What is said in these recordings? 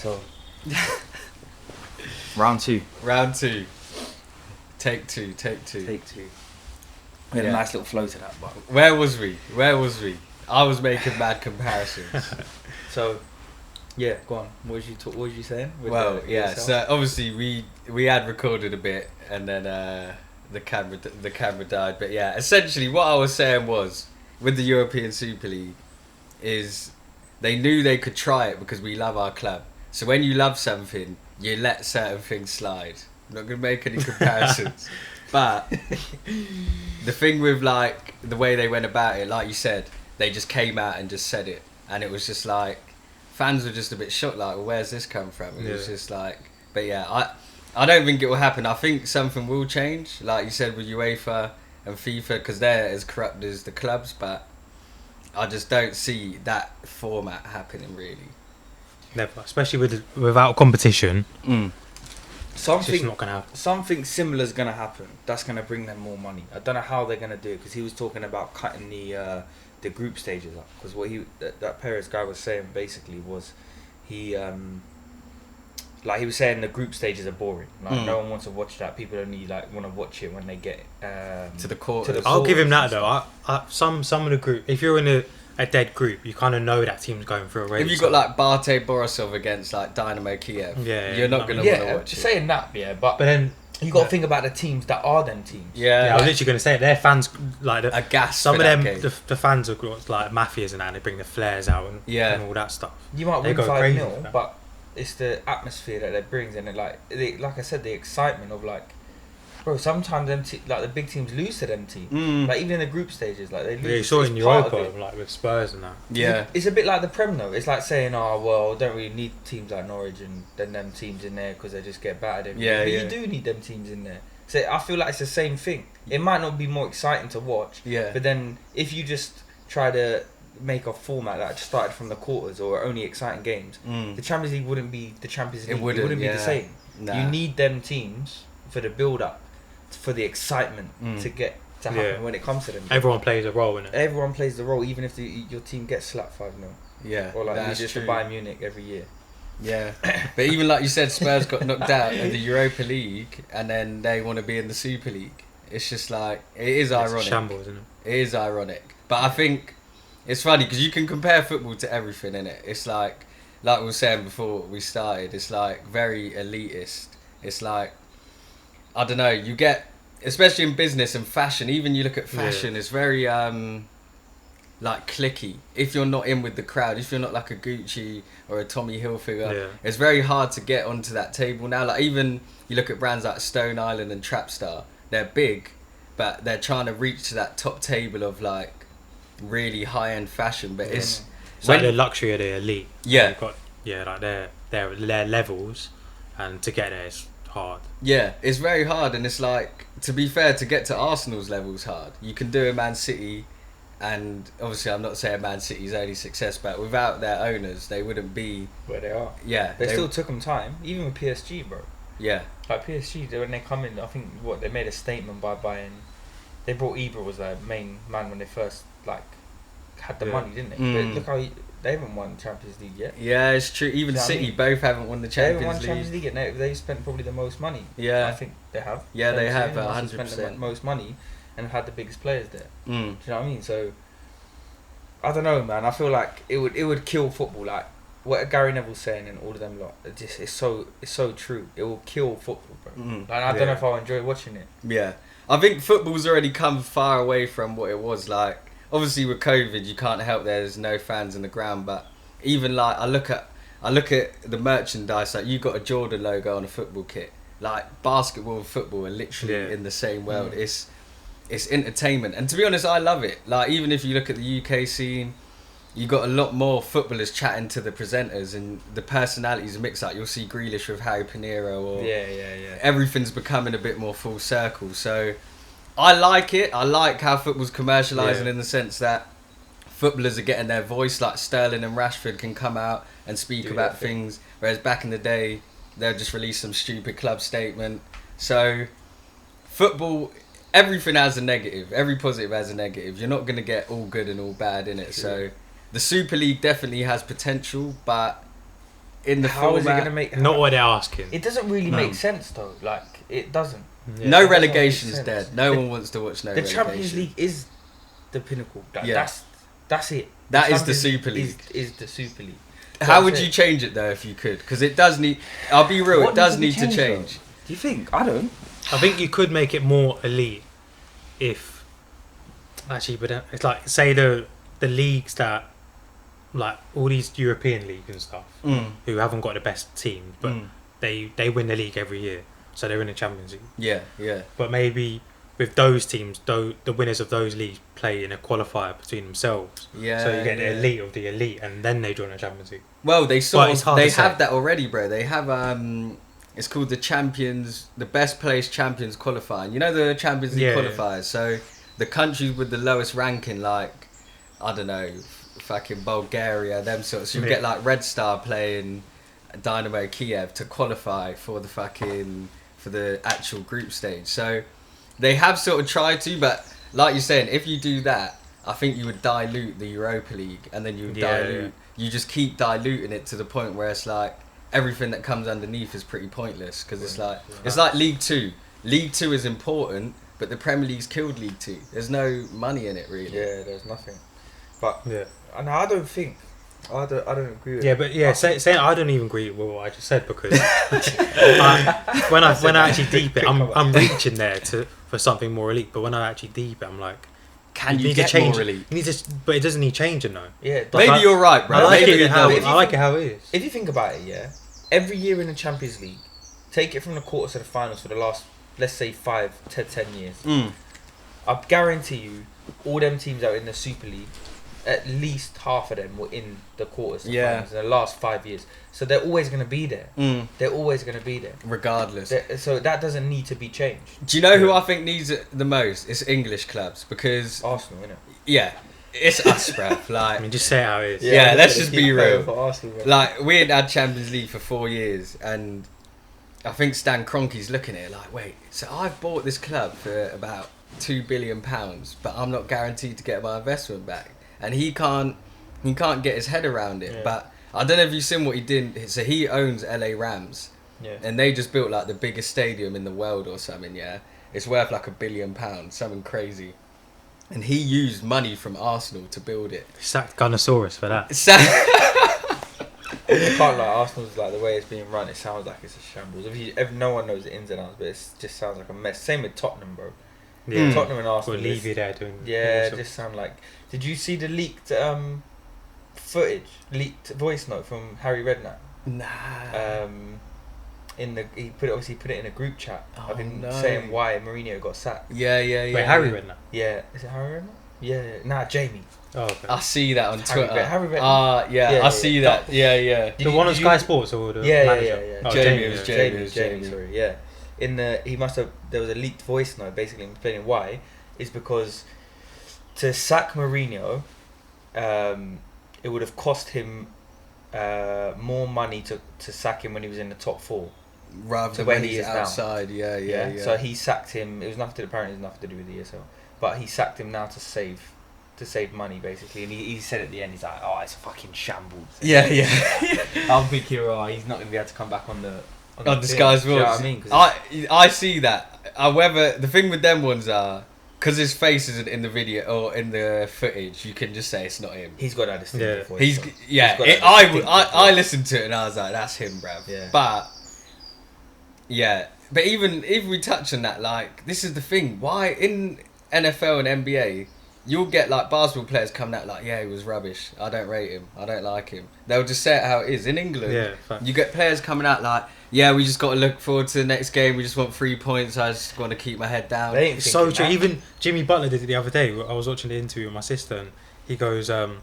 So, round two. Take two. We had a nice little flow to that, but Where was we? I was making mad comparisons. so yeah, go on. What was you saying? Well, yeah. So obviously we had recorded a bit, and then the camera died. But yeah, essentially what I was saying was with the European Super League is they knew they could try it because we love our club. So when you love something, you let certain things slide. I'm not gonna make any comparisons, but the thing with like the way they went about it, like you said, they just came out and just said it, and it was just like fans were just a bit shocked, like, well, where's this come from? It was just like, but yeah, I don't think it will happen. I think something will change, like you said with UEFA and FIFA, because they're as corrupt as the clubs, but I just don't see that format happening really. Never, especially without competition. It's just Something not gonna happen. Something similar is gonna happen. That's gonna bring them more money. I don't know how they're gonna do it, because he was talking about cutting the group stages up. Because what that Perez guy was saying basically was he was saying the group stages are boring. Like no one wants to watch that. People only like want to watch it when they get to the quarters. I'll give him that though. Some of the group, if you're in a dead group, you kind of know that team's going through already. If you've got like Bate Borisov against like Dynamo Kiev, you're not going to want to watch it. Saying that, yeah, but then you got to think about the teams that are them teams. Yeah, I was literally going to say their fans like a gas. Some of them, the fans are like mafias and that, and they bring the flares out and all that stuff. You might win 5-0, but it's the atmosphere that it brings, and like I said, the excitement of like. Bro, sometimes like the big teams lose to them teams. Like even in the group stages, like they lose. Yeah, you saw it in Europa, like with Spurs and that. Yeah, it's a bit like the Prem though. It's like saying, "Oh well, don't really need teams like Norwich and then them teams in there because they just get battered." But you do need them teams in there. So I feel like it's the same thing. It might not be more exciting to watch. Yeah. But then if you just try to make a format that just started from the quarters or only exciting games, the Champions League wouldn't be the Champions League. It wouldn't be the same. Nah. You need them teams for the build up. For the excitement to happen when it comes to them. Everyone plays a role in it. Everyone plays the role, even if your team gets slapped 5-0. Yeah, or like you just Bayern Munich every year. Yeah, but even like you said, Spurs got knocked out in the Europa League, and then they want to be in the Super League. It's just like it's ironic. It's a shambles, isn't it? It is ironic, but I think it's funny because you can compare football to everything, innit? It's like we were saying before we started. It's like very elitist. It's like. I don't know, you get, especially in business and fashion, even you look at fashion, it's very, like, cliquey. If you're not in with the crowd, if you're not like a Gucci or a Tommy Hilfiger, it's very hard to get onto that table now. Like, even you look at brands like Stone Island and Trapstar, they're big, but they're trying to reach to that top table of, like, really high-end fashion, but it's like the luxury of the elite. Yeah. You've got, like, their levels, and to get there is hard. Yeah, it's very hard, and it's like, to be fair, to get to Arsenal's level's hard. You can do a Man City, and obviously I'm not saying Man City's only success, but without their owners, they wouldn't be where they are. Yeah, they still took them time, even with PSG, bro. Yeah, like PSG, when they come in, I think they made a statement by buying. They brought Ibra was their main man when they first like had the money, didn't they? But look how they haven't won the Champions League yet. Yeah, it's true. Even City both haven't won the Champions League. They haven't won the Champions League yet. They've spent probably the most money. Yeah. I think they have. Yeah, they have 100%. Spent the most money and have had the biggest players there. Do you know what I mean? So, I don't know, man. I feel like it would kill football. Like, what Gary Neville's saying and all of them lot, it's so true. It will kill football, bro. Like, I don't know if I'll enjoy watching it. Yeah. I think football's already come far away from what it was like. Obviously with COVID you can't help there's no fans in the ground, but even like I look at the merchandise, like you got a Jordan logo on a football kit. Like basketball and football are literally in the same world. It's entertainment, and to be honest I love it. Like even if you look at the UK scene, you got a lot more footballers chatting to the presenters, and the personalities mix up. You'll see Grealish with Harry Pinero, or everything's becoming a bit more full circle. So I like it. I like how football's commercialising in the sense that footballers are getting their voice, like Sterling and Rashford can come out and speak about things, whereas back in the day they'll just release some stupid club statement. So football, everything has a negative, every positive has a negative. You're not going to get all good and all bad in it. So the Super League definitely has potential, but in the How is it format. gonna make? Not what they're asking. It doesn't really No. make sense though. Like it doesn't. Yeah. No It doesn't relegation's make dead. sense. No The- one wants to watch no The relegation. Champions League is the pinnacle. Yeah. That's it. That is the Champions Super League League. Is the Super League. How That's would it. you change it though if you could? Because it does need. I'll be real. What It does needs need to to be changed, change. Do you think? I don't. I think you could make it more elite if actually, but it's like say the leagues that like all these European leagues and stuff who haven't got the best teams, but they win the league every year, so they're in the Champions League. Yeah, yeah. But maybe with those teams, though, the winners of those leagues play in a qualifier between themselves. Yeah. So you get the yeah. elite of the elite, and then they join the Champions League. Well, they But sort it's of hard they to say. have that already, bro. They have it's called the Champions, the best placed champions qualifying. You know the Champions League Yeah, qualifiers. So the countries with the lowest ranking, like I don't know, fucking Bulgaria, them sorts. So you Yeah. get like Red Star playing Dynamo Kiev to qualify for the actual group stage. So they have sort of tried to, but like you're saying, if you do that, I think you would dilute the Europa League, and then you would dilute. You just keep diluting it to the point where it's like everything that comes underneath is pretty pointless because it's like League Two. League Two is important, but the Premier League's killed League Two. There's no money in it really. Yeah, there's nothing. But Yeah. and I don't think. I don't agree with. Yeah, but yeah, saying I don't even agree with what I just said because when I actually deep it, I'm reaching there for something more elite. But when I actually deep it, I'm like, Can you need get to change more it. elite? You need to, but it doesn't need changing though. Yeah, But Maybe I- you're right, bro. I like Maybe it how there's no- I like it how it is. if you think about it, yeah, every year in the Champions League, take it from the quarters to the finals for the last, let's say 5 to 10 years. I guarantee you, all them teams that are in the Super League, at least half of them were in the quarters to Yeah. finals in the last 5 years. So they're always going to be there. They're always going to be there. Regardless. So that doesn't need to be changed. Do you know who I think needs it the most? It's English clubs because Arsenal, innit? yeah, it's us, bruv. I Like mean, just say it how it is. Yeah, let's just be real. For Arsenal, man. like we ain't had Champions League for 4 years, and I think Stan Kroenke's looking at it like, wait, so I've bought this club for about £2 billion, but I'm not guaranteed to get my investment back, and he can't get his head around it. Yeah. But I don't know if you've seen what he did. So he owns LA Rams, Yeah. and they just built like the biggest stadium in the world or something. Yeah, it's worth like £1 billion, something crazy, and he used money from Arsenal to build it. Sacked Gunnosaurus for that. So I can't lie, Arsenal's like the way it's being run, it sounds like it's a shambles. If no one knows the ins and outs, but it just sounds like a mess. Same with Tottenham, bro. Yeah, Tottenham and we'll Arsenal. leave you there doing. Yeah, all just sound like. Did you see the leaked leaked voice note from Harry Redknapp? nah. He put it in a group chat. Oh, I've been no. saying why Mourinho got sacked. Yeah. Wait, Harry Redknapp. Yeah, is it Harry Redknapp? Yeah. Nah, Jamie. Oh, okay. I see that on Harry Twitter. Harry Redknapp. Yeah, Yeah, I yeah, see yeah. that. Yeah. Did the you- one on did Sky you- Sports or the Yeah, manager? yeah. Oh, Jamie, it yeah. was Jamie, Jamie. sorry, yeah. There was a leaked voice note basically explaining why. Is because to sack Mourinho, it would have cost him more money to sack him when he was in the top 4. Rather To than where when he he's is now. outside. Yeah. So he sacked him. It was nothing to do with the ESL, but he sacked him now to save money basically. And he said at the end, he's like, "Oh, it's a fucking shambles." Yeah. I'm thinking, oh, he's not gonna be able to come back on the On the thing. Sky Do you know Sports. what I mean? 'Cause I see that. However, the thing with them ones are because his face isn't in the video or in the footage, you can just say it's not him. he's got that distinctive Yeah. voice. He's though. yeah. got It, that I distinctive I voice. listened to it and I was like, that's him, bruv. Yeah. But yeah, but even if we touch on that, like this is the thing. Why in NFL and NBA, you'll get like basketball players coming out like, yeah, he was rubbish. I don't rate him. I don't like him. They'll just say it how it is. In England, Yeah, fact. you get players coming out like, yeah, we just got to look forward to the next game. We just want 3 points. I just want to keep my head down. They ain't It's so thinking true. that. Even Jimmy Butler did it the other day. I was watching the interview with my sister, and he goes, "Oh,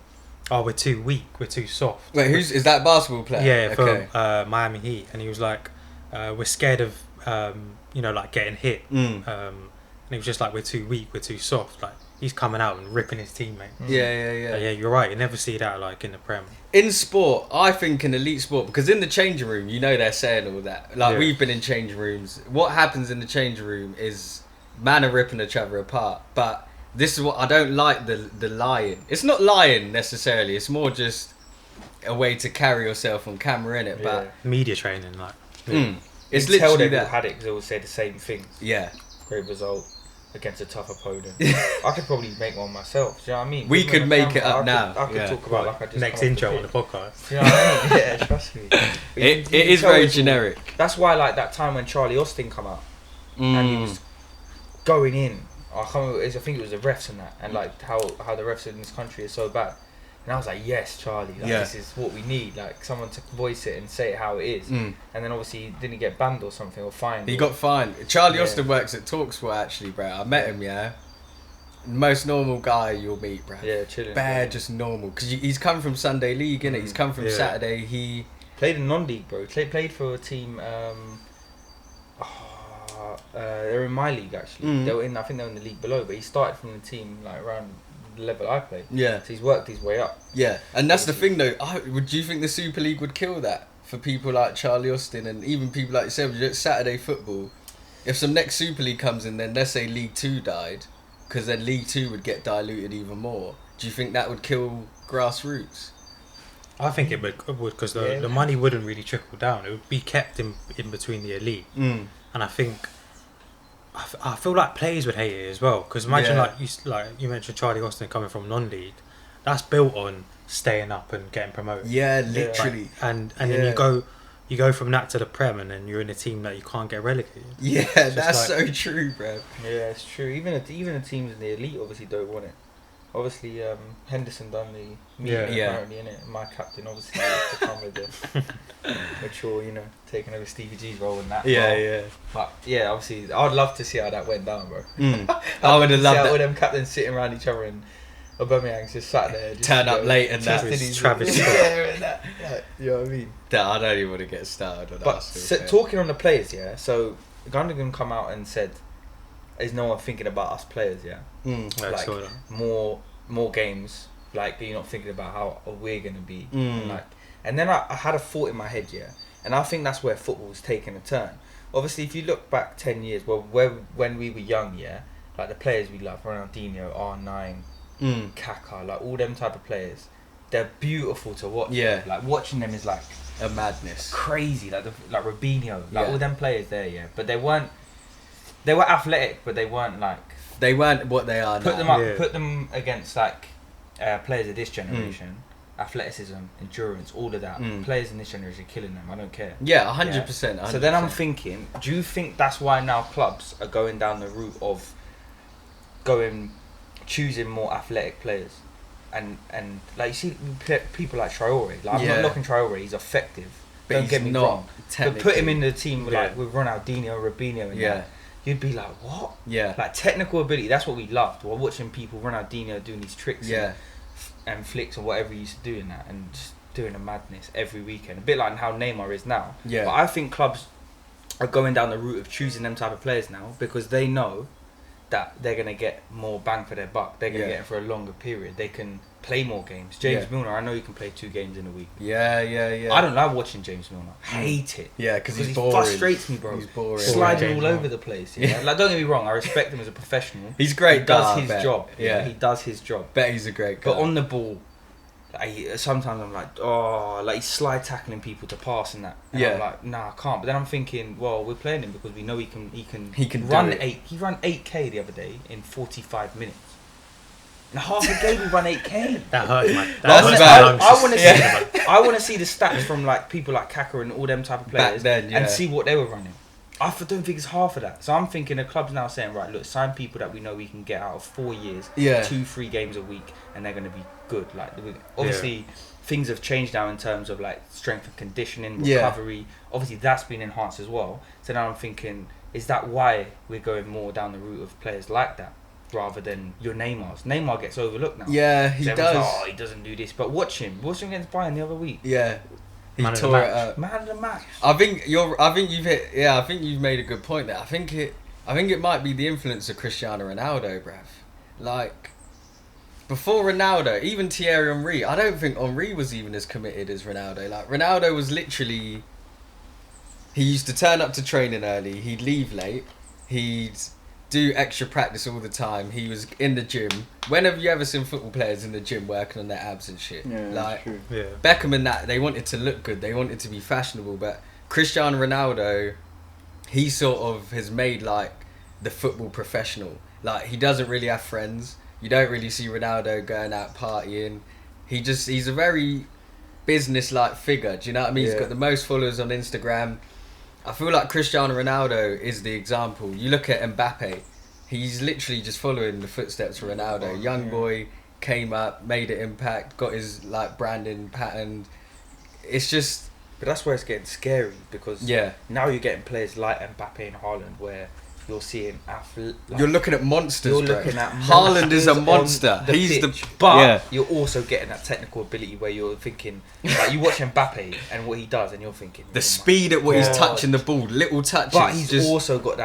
we're too weak. We're too soft." Wait, is that basketball player? Yeah, Okay. from Miami Heat, and he was like, "We're scared of, like getting hit." Mm. And he was just like, "We're too weak. We're too soft." Like he's coming out and ripping his teammate. Yeah. Yeah, you're right. You never see that like in the Prem. In sport, I think in elite sport, because in the changing room, you know they're saying all that. Like, Yeah. we've been in changing rooms. What happens in the changing room is man are ripping each other apart. But this is what I don't like, the lying. It's not lying necessarily. It's more just a way to carry yourself on camera, innit? But Media training, like. it's you tell literally they've all that. had it because they all say the same things. Yeah. Great result against a tough opponent. I could probably make one myself. Do you know what I mean? We Put me could on make camera, it up now. I could talk about like I just Next come off intro the on the pitch. podcast. Do you know what I mean? Yeah, trust me. But It you is tell very it's all- generic. That's why, like that time when Charlie Austin come out and he was going in. I can't remember, I think it was the refs and that, and like how the refs in this country is so bad. And I was like, yes, Charlie, like, this is what we need. Like someone to voice it and say it how it is. And then obviously he didn't get banned or something or fined. He got fined. Charlie Yeah. Austin works at Talksport actually, bro. I met him, yeah. Most normal guy you'll meet, bro. Yeah, chilling. Bare, just normal. Because he's come from Sunday League, innit? He's come from Yeah. Saturday. He Played in non-league, bro. Played for a team. They're in my league actually. They were in. I think they were in the league below. But he started from the team like around the level I played. Yeah. So he's worked his way up. Yeah, and that's the thing though. Would you think the Super League would kill that for people like Charlie Austin and even people like yourself? Saturday football. If some next Super League comes in, then let's say League 2 died, because then League 2 would get diluted even more. Do you think that would kill grassroots? I think it would because the money wouldn't really trickle down. It would be kept in between the elite. And I think I feel like players would hate it as well, because imagine like you mentioned Charlie Austin coming from non-league, that's built on staying up and getting promoted. Yeah, literally. Like, and then you go from that to the Prem, and then you're in a team that you can't get relegated. Yeah, It's that's like- so true, bro. Yeah, it's true. Even the teams in the elite obviously don't want it. Obviously, Henderson done the meeting Yeah. apparently, innit? My captain obviously has to come with the mature, taking over Stevie G's role in that. role. But yeah, obviously, I'd love to see how that went down, bro. I would have loved All that. them captains sitting around each other and Aubameyang's just sat there. Just, Turn up late and that. twisting his- Travis Scott. Yeah, and that. Like, you know what I mean? I don't even want to get started on that. But talking on the players, yeah. So Gundogan come out and said, "Is no one thinking about us players?" Yeah, I like saw that. more games. Like you're not thinking about how we're gonna be. And then I had a thought in my head, yeah, and I think that's where football's taken a turn. Obviously, if you look back 10 years, when we were young, yeah, like the players we love, Ronaldinho, R9, Kaká, like all them type of players, they're beautiful to watch. Yeah. Like watching them is like a madness. crazy, like Robinho, like Yeah. all them players there, yeah. But they were athletic, but they weren't like They weren't what they are put now. them up, Yeah. put them against like players of this generation, athleticism, endurance, all of that. Players in this generation are killing them. I don't care. Yeah, 100%. So then I'm thinking, do you think that's why now clubs are going down the route of choosing more athletic players? And like you see people like Traore, like I'm Yeah. not knocking Traore, he's effective. But Don't he's get me not wrong. But put him technically. in the team Yeah. like with Ronaldinho, Robinho, and Yeah. that, you'd be like, what? Yeah. Like technical ability, that's what we loved. We're watching people, Ronaldinho doing these tricks Yeah. and flicks or whatever he used to do in that, and just doing a madness every weekend. A bit like how Neymar is now. Yeah. But I think clubs are going down the route of choosing them type of players now because they know that they're going to get more bang for their buck. They're going to Yeah. get it for a longer period. They can play more games. James Yeah. Milner, I know you can play 2 games in a week. Yeah. I don't like watching James Milner. Hate it. Yeah, because he's he boring. frustrates me, bro. He's boring. Sliding James all Milner. over the place. Yeah? Like, don't get me wrong, I respect him as a professional. He's great. He does guy, I his bet. job. Yeah. He does his job. Bet he's a great guy. But on the ball, sometimes I'm like, oh, like he's slide tackling people to pass and that. And Yeah. I'm like, nah, I can't. But then I'm thinking, well, we're playing him because we know he can do run it. 8. He ran 8K the other day in 45 minutes. In half a game, he run 8K. That hurt my. That That's hurt bad. my lungs I want to just see. thinking about it. I want to see the stats from like people like Kaká and all them type of Back players, then, yeah. and see what they were running. I don't think it's half of that. So I'm thinking the club's now saying, right, look, sign people that we know we can get out of 4 years, Yeah. 2-3 games a week, and they're going to be good. Like obviously, things have changed now in terms of like strength and conditioning, Yeah. recovery. Obviously, that's been enhanced as well. So now I'm thinking, is that why we're going more down the route of players like that? Rather than your Neymars. Neymar gets overlooked now. Yeah, he So everyone's does. like, oh, he doesn't do this. But watch him against Bayern the other week. Yeah. He Man of the tore it match. up. Man of the match. I think you've hit. Yeah, I think you've made a good point there. I think it might be the influence of Cristiano Ronaldo, bruv. Like before Ronaldo, even Thierry Henry. I don't think Henry was even as committed as Ronaldo. Like Ronaldo was literally. He used to turn up to training early. He'd leave late. He'd do extra practice all the time. He was in the gym. When have you ever seen football players in the gym working on their abs and shit? Yeah, Like true. Yeah. Beckham and that, they wanted to look good. They wanted to be fashionable. But Cristiano Ronaldo, he sort of has made like the football professional. Like he doesn't really have friends. You don't really see Ronaldo going out partying. He's a very business-like figure. Do you know what I mean? Yeah. He's got the most followers on Instagram. I feel like Cristiano Ronaldo is the example. You look at Mbappe, he's literally just following the footsteps of Ronaldo. Young boy, came up, made an impact, got his like branding patterned. It's just, But that's where it's getting scary because yeah. now you're getting players like Mbappe and Haaland where you're seeing You're looking at monsters, you're bro. looking at Haaland is a monsters monster. on the He's pitch, the but yeah. you're also getting that technical ability where you're thinking like you watch Mbappe and what he does and you're thinking The oh my speed at what he's God. touching the ball, little touches. But he's just, also got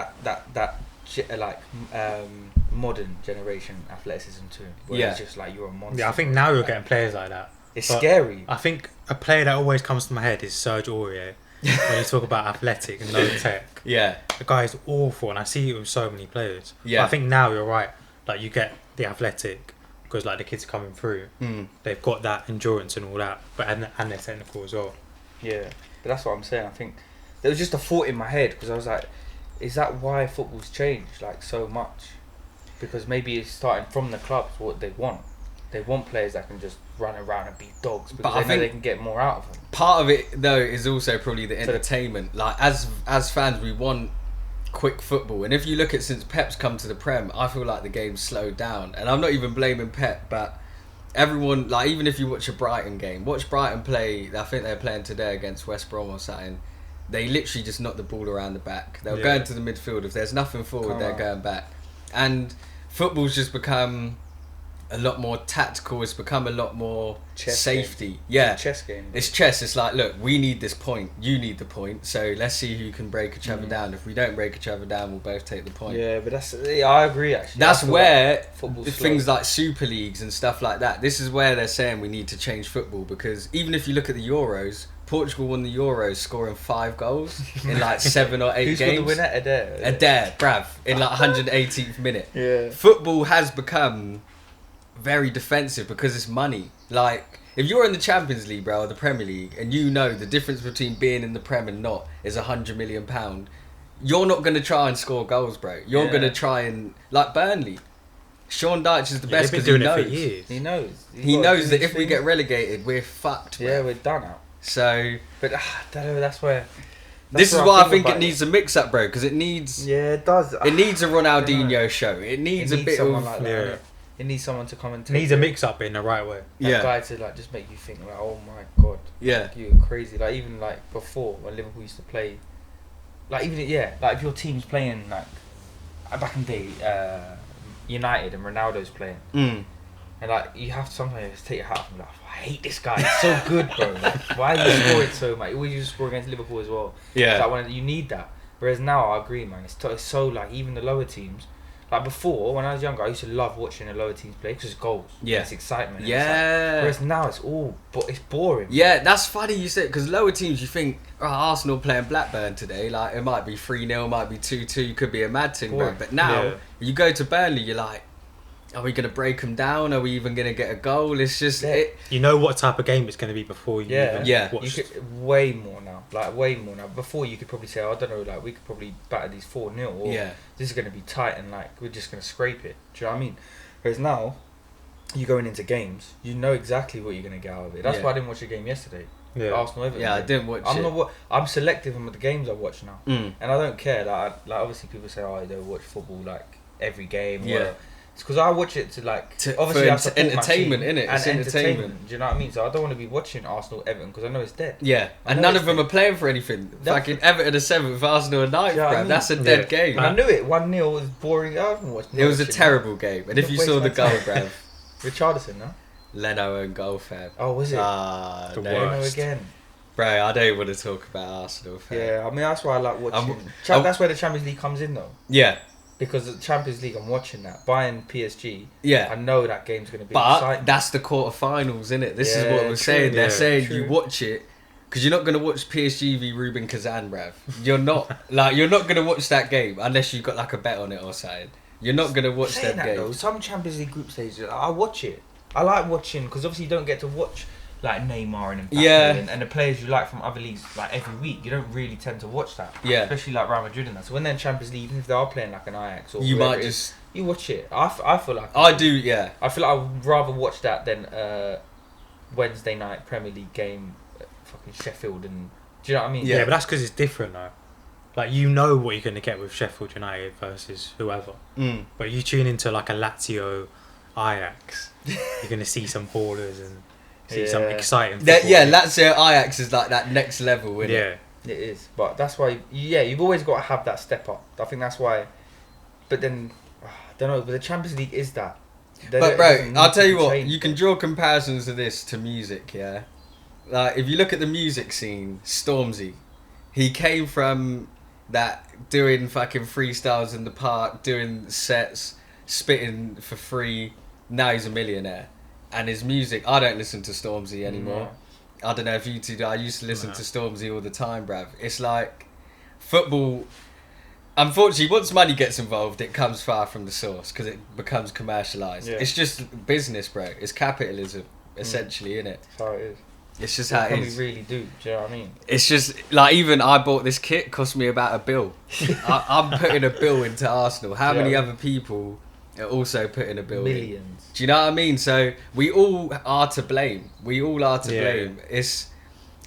modern generation athleticism too. Where Yeah. it's just like you're a monster. Yeah, I think now you're getting players like that. It's but scary. I think a player that always comes to my head is Serge Aurier. When you talk about athletic and low tech, yeah, the guy is awful, and I see it with so many players. Yeah. But I think now you're right. Like you get the athletic because like the kids coming through, they've got that endurance and all that, but and they're technical as well. Yeah, but that's what I'm saying. I think there was just a thought in my head because I was like, is that why football's changed like so much? Because maybe it's starting from the clubs what they want. They want players that can just run around and be dogs because But I they know think they can get more out of them. part of it though is also probably the entertainment. Like as fans, we want quick football, and if you look at since Pep's come to the Prem, I feel like the game's slowed down. And I'm not even blaming Pep, but everyone, like even if you watch a Brighton game, watch Brighton play. I think they're playing today against West Brom or something. They literally just knock the ball around the back. They'll go into the midfield. If there's nothing forward, they're going back. And football's just become a lot more tactical. It's become a lot more Chess safety. game. Yeah, It's a chess game. it's chess. It's like, look, we need this point. You need the point. So let's see who can break each other down. If we don't break each other down, we'll both take the point. Yeah, but I agree actually. That's I feel where like football's things slow. like Super Leagues and stuff like that. This is where they're saying we need to change football, because even if you look at the Euros, Portugal won the Euros scoring 5 goals in like 7 or 8 Who's games. got the winner? Adair. Adair, brav, in like 118th minute. Yeah. Football has become very defensive because it's money. Like, if you're in the Champions League, bro, or the Premier League, and you know the difference between being in the Prem and not is £100 million, you're not going to try and score goals, bro. You're going to try and, like Burnley. Sean Dyche is the best They've because been he doing it knows. for years. He knows. He knows that if we get relegated, we're fucked, bro. yeah, we're done out. So But I don't know. That's where. this is where why I think it about needs a mix-up, bro, because it needs Yeah, it does. it needs a I don't Ronaldinho show. It needs a bit someone of like that. Yeah. innit? It needs someone to commentate. It needs a mix up in the right way. That guy to like just make you think like, oh my god, Yeah. you're crazy. Like even like before when Liverpool used to play, like even like if your team's playing like back in the day, United and Ronaldo's playing, Mm. and like you have to sometimes take your hat off and be like, I hate this guy. He's so good, bro. Like, why are you scoring so much? Always used to score against Liverpool as well. Yeah. It's like when you need that. Whereas now I agree, man. It's so like even the lower teams. Like before, when I was younger, I used to love watching the lower teams play because it's goals. Yeah. It's excitement. and Yeah. Whereas now it's all, but it's boring. Yeah, that's funny you said, because lower teams you think, oh, Arsenal playing Blackburn today, like it might be 3-0, might be 2-2, could be a mad thing, bro. Boring. But now Yeah. you go to Burnley, you're like, are we gonna break them down? Are we even gonna get a goal? It's just it. You know what type of game it's going to be before you Yeah. even Yeah. watch. You could way more now. Like way more now. Before you could probably say, I don't know, like we could probably batter these 4-0 or Yeah. this is going to be tight and like we're just going to scrape it. Do you know what I mean? Whereas now, you going into games, you know exactly what you're going to get out of it. That's Yeah. why I didn't watch a game yesterday. Yeah. Arsenal Everton. Yeah, I game. didn't watch I'm it. not. I'm selective in the games I watch now, Mm. and I don't care. Like obviously people say, oh, they watch football like every game. Yeah. Whatever. It's because I watch it to like for obviously I support my entertainment, team innit? and It's entertainment. Do you know what I mean? So I don't want to be watching Arsenal Everton because I know it's dead. Yeah, I and know none it's of them dead. are playing for anything. That- Fucking Everton are 7th, Arsenal are 9th, Do you know what I bro. mean? That's a Yeah. dead game. And I knew it. 1-0 was boring. I haven't watched. It was a watching terrible game. And if you Waste saw my the goal, time. bro, Richarlison, no? Leno and goal, fam. Oh, was it? Ah, The no. Leno worst. again. Bro, I don't want to talk about Arsenal, fam. Yeah, I mean that's why I like watching. I'm- That's where the Champions League comes in though, Yeah, because the Champions League I'm watching that. Bayern PSG. yeah. I know that game's going to be But exciting. that's the quarterfinals, innit? This is Yeah, what we're true. saying. They're Yeah, saying true. you watch it Because you're not going to watch PSG v Ruben Kazan, bruv. You're not going to watch that game unless you've got like a bet on it or something. You're not going to watch that game. Though, some Champions League group stages, I watch it. I like watching because obviously you don't get to watch like Neymar and Mbappe and the players you like from other leagues like every week. You don't really tend to watch that. Yeah. Especially like Real Madrid and that. So when they're in Champions League, even if they are playing like an Ajax or you might just you watch it. I feel like I do. Yeah. I feel like I'd rather watch that than Wednesday night Premier League game, fucking Sheffield and. Do you know what I mean? Yeah, but that's because it's different though. Like you know what you're going to get with Sheffield United versus whoever. But you tune into like a Lazio, Ajax, you're going to see some ballers and see some exciting. Lazio Ajax is like that next level, isn't it? Yeah, it is. But that's why, you've always got to have that step up. I think that's why. But then, I don't know. But the Champions League is that. But bro, I'll tell you what. You can draw comparisons of this to music. Yeah, like if you look at the music scene, Stormzy, he came from that doing fucking freestyles in the park, doing sets, spitting for free. Now he's a millionaire, and his music. I don't listen to Stormzy anymore. No. I don't know if you two do. I used to listen to Stormzy all the time, bruv. It's like football. Unfortunately, once money gets involved, it comes far from the source because it becomes commercialised. Yeah. It's just business, bro. It's capitalism, essentially, innit? That's how it is. It's just how it is. What can we really do? Do you know what I mean? It's just like even I bought this kit, cost me about £1. I'm putting a bill into Arsenal. How many other people are also putting a bill? Millions. Do you know what I mean? So we all are to blame. We all are to blame. It's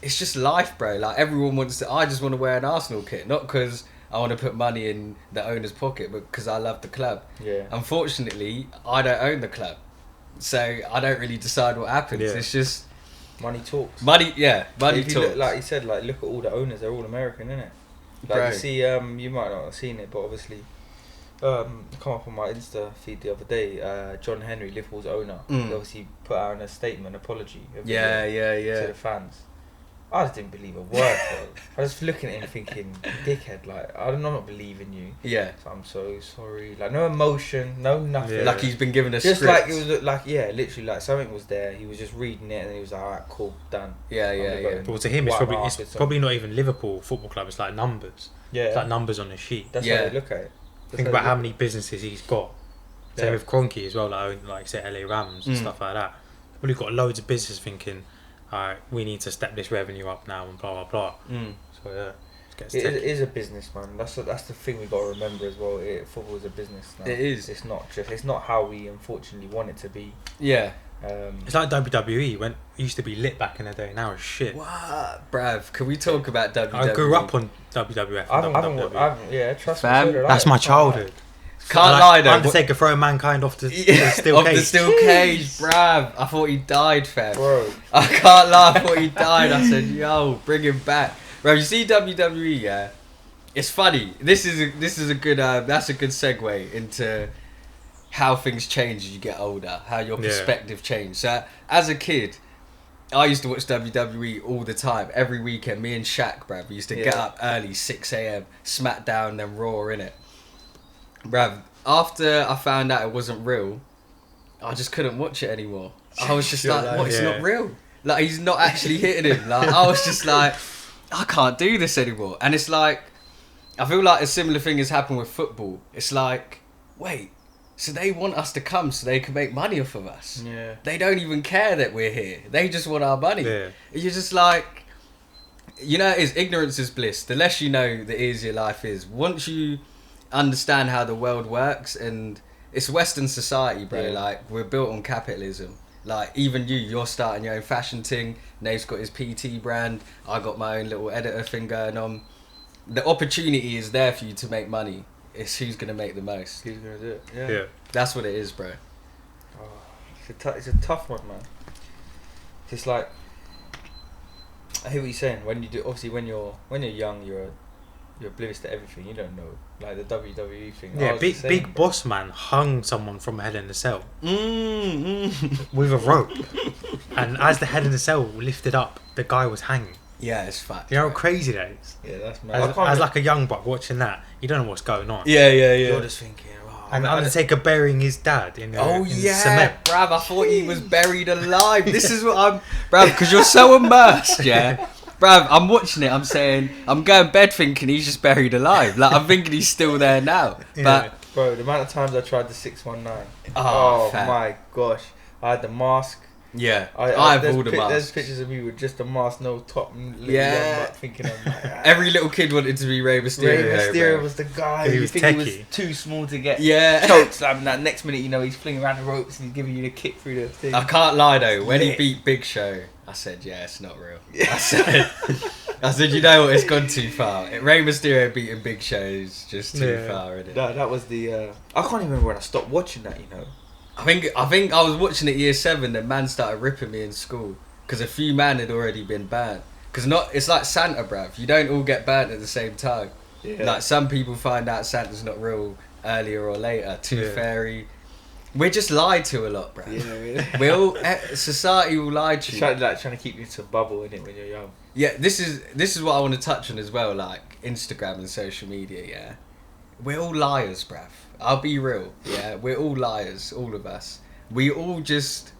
just life, bro. Like everyone wants to. I just want to wear an Arsenal kit, not because I want to put money in the owner's pocket, but because I love the club. Yeah. Unfortunately, I don't own the club, so I don't really decide what happens. Yeah. It's just. Money talks. Money talks. Look, like you said, like look at all the owners; they're all American, innit? Like you see, you might not have seen it, but obviously, come up on my Insta feed the other day. John Henry, Liverpool's owner, he obviously put out a statement, apology. To the fans. I just didn't believe a word, bro. I was just looking at him thinking, dickhead, like, I'm not believing you. Yeah. So I'm so sorry. Like, no emotion, no nothing. Yeah. Like he's been given a just script. Just like, it was like, literally, like, something was there. He was just reading it and he was like, alright, cool, done. Yeah. Well, to him, it's probably not even Liverpool Football Club. It's like numbers. Yeah. It's like numbers on a sheet. That's how they look at it. Think about how many businesses he's got. Same with Kroenke as well, like say LA Rams and stuff like that. Well, he's got loads of business thinking, alright, we need to step this revenue up now and blah blah blah. So it is a business, man. That's the thing we got to remember as well. Football is a business now. It is. It's not how we unfortunately want it to be. Yeah. It's like WWE when it used to be lit back in the day. Now it's shit. What, bruv? Can we talk about WWE? I grew up on WWF. Trust me. That's my childhood. Can't lie though. Undertaker throwing mankind off the steel cage. The steel cage, bruv. I thought he died, fam. Bro. I can't lie. I thought he died. I said, yo, bring him back, bro. You see WWE, yeah? It's funny. This is a good. That's a good segue into how things change as you get older. How your perspective changes. So as a kid, I used to watch WWE all the time. Every weekend, me and Shaq, bruv, we used to get up early, 6 a.m. SmackDown, then Raw, innit? Bruv, after I found out it wasn't real, I just couldn't watch it anymore. I was just like, what? It's not real. Like, he's not actually hitting him. Like, I was just like, I can't do this anymore. And it's like, I feel like a similar thing has happened with football. It's like, wait, so they want us to come so they can make money off of us. Yeah. They don't even care that we're here. They just want our money. Yeah. You're just like, you know, ignorance is bliss. The less you know, the easier life is. Once you understand how the world works, and it's Western society, bro. Like, we're built on capitalism. Like, even you're starting your own fashion thing. Nave's got his PT brand. I got my own little editor thing going on. The opportunity is there for you to make money. It's who's gonna make the most. Who's gonna do it? Yeah. That's what it is, bro. It's a tough one, man. It's like, I hear what you're saying. When you do, obviously, when you're young, you're oblivious to everything. You don't know, like the WWE thing. Yeah, big boss man hung someone from a Hell in a Cell with a rope, and as the Hell in a Cell lifted up, the guy was hanging. Yeah, it's fact. You know how crazy that is. Yeah, that's mad. As like a young buck watching that, you don't know what's going on. Yeah. You're just thinking, and Undertaker burying his dad in cement. Bruv, I thought he was buried alive. This is what I'm... Bruv, because you're so immersed, yeah? bruv, I'm watching it. I'm saying, I'm going to bed thinking he's just buried alive. Like, I'm thinking he's still there now. Yeah. But Bro, the amount of times I tried the 619. Oh, Oh fam. my gosh. I had the mask. yeah, I I've there's all the There's masks. pictures of me with just a mask, no top, and little Yeah. young butt, thinking I'm like, Every little kid wanted to be Rey Mysterio. Rey Mysterio bro. was the guy. He You was think he was techie. too small to get Yeah. choked. Like, that next minute, you know, he's flinging around the ropes and he's giving you the kick through the thing. I can't lie though. When he Lit. beat Big Show, I said, "Yeah, it's not real." I said, "You know what? It's gone too far. Rey Mysterio beating Big Show is just too Yeah. far, isn't it?" That was the. I can't even remember when I stopped watching that. You know. I think I was watching it year 7 and man started ripping me in school because a few man had already been burnt. Because it's like Santa, bruv. You don't all get burnt at the same time. Yeah. Like some people find out Santa's not real earlier or later. Tooth Yeah. Fairy. We're just lied to a lot, bruv. Yeah. We all society will lie to you. Trying to keep you to bubble in it when you're young. Yeah, this is what I want to touch on as well, like Instagram and social media. Yeah, we're all liars, bruv. I'll be real. Yeah, we're all liars, all of us. We all just,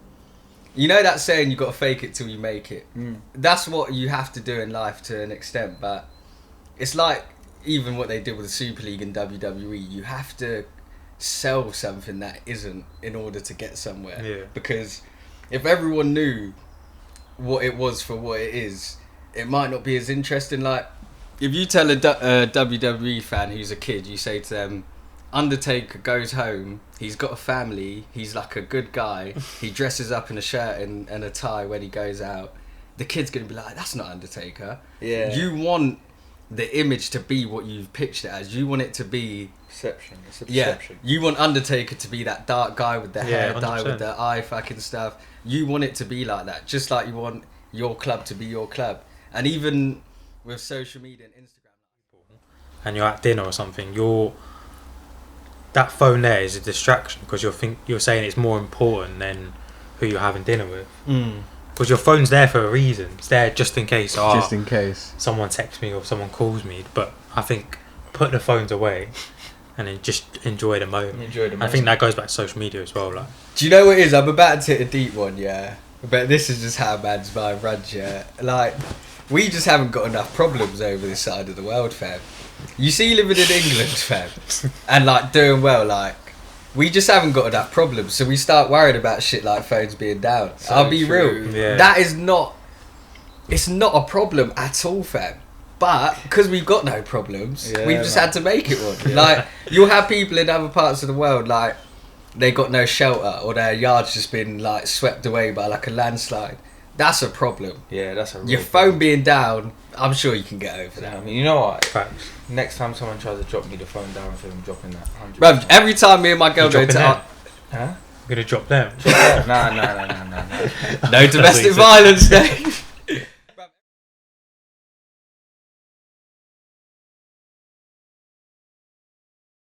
you know that saying, you got to fake it till you make it. That's what you have to do in life to an extent. But it's like even what they did with the Super League and WWE. You have to sell something that isn't in order to get somewhere. Yeah. Because if everyone knew what it was for what it is, it might not be as interesting. Like, if you tell a WWE fan who's a kid, you say to them, Undertaker goes home, he's got a family, he's like a good guy, he dresses up in a shirt and a tie when he goes out, the kid's going to be like, that's not Undertaker. Yeah. You want the image to be what you've pitched it as. You want it to be... Perception. It's a Yeah, perception. you want Undertaker to be that dark guy with the hair dye, 100%. with the eye fucking stuff. You want it to be like that, just like you want your club to be your club. And even with social media and Instagram, And you're at dinner or something, that phone there is a distraction because you're saying it's more important than who you're having dinner with. Because your phone's there for a reason. It's there just in case. just in case. Someone texts me or someone calls me. But I think put the phones away and then just enjoy the moment. Enjoy the I moment. think that goes back to social media as well. Like, Do you know what it is? I'm about to hit a deep one, yeah. But this is just how man's mind runs, yeah. Like, we just haven't got enough problems over this side of the world, fam. You see, living in England, fam, and like doing well, like, we just haven't got enough problems, so we start worrying about shit like phones being down. So I'll be true. real. Yeah. That is not, it's not a problem at all, fam. But because we've got no problems, Yeah, we've just man. had to make it one. Yeah. Like, you'll have people in other parts of the world, like, they got no shelter or their yard's just been like swept away by like a landslide. That's a problem. Yeah, that's a real Your phone being down, I'm sure you can get over Yeah, I that. mean, you know what? facts. Next time someone tries to drop me the phone down for them dropping that 100%. Bruv, every time me and my girl You go dropping to them? Huh? I'm gonna drop them. Nah. no domestic violence day.